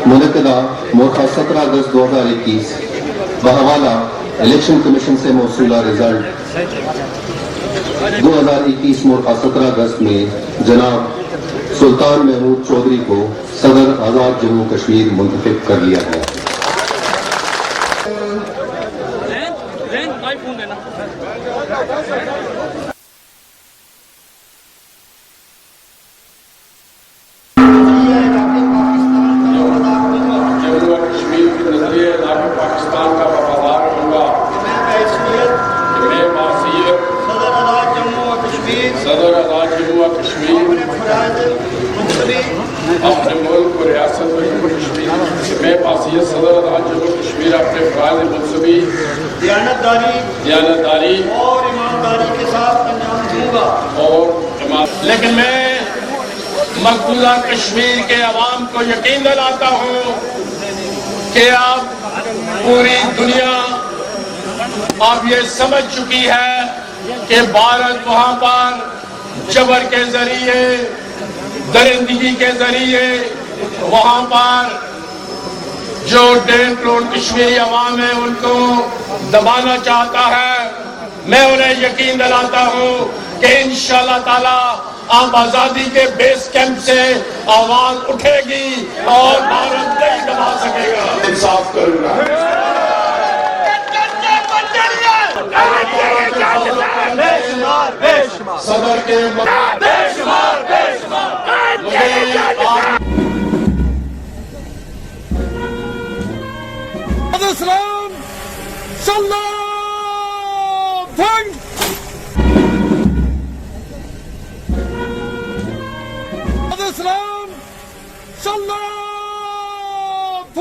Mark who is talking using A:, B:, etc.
A: मुनक़दा मोरखा 17 अगस्त 2021 बहवाला election commission से मौसूला result 2021 मोरखा 17 अगस्त में जनाब सुल्तान महमूद चौधरी को सदर आज़ाद जम्मू कश्मीर मुंतखब कर लिया गया।
B: पाकिस्तान का वफादार होगा कि मैं बासियत सदर आज़ाद जम्मू और कश्मीर अपने मुल्क को रियासत जम्मू कश्मीर मैं बासियत सदर आज़ाद जम्मू कश्मीर अपने फ़राज़ मुनसबी दियानतदारी और ईमानदारी के साथ अंजाम दूंगा। लेकिन मैं मकबूजा कश्मीर के अवाम को यकीन दिलाता हूँ कि अब पूरी दुनिया अब ये समझ चुकी है कि भारत वहां पर जबर के जरिए दरिंदगी के जरिए वहां पर जो 1.5 करोड़ कश्मीरी अवाम है उनको दबाना चाहता है। मैं उन्हें यकीन दिलाता हूं कि इंशाअल्लाह ताला आप आजादी के बेस कैंप से आवाज उठेगी और भारत नहीं दबा सकेगा। इंसाफ करूंगा सदर के
C: Islam, Salam, Fang. Islam, Salam.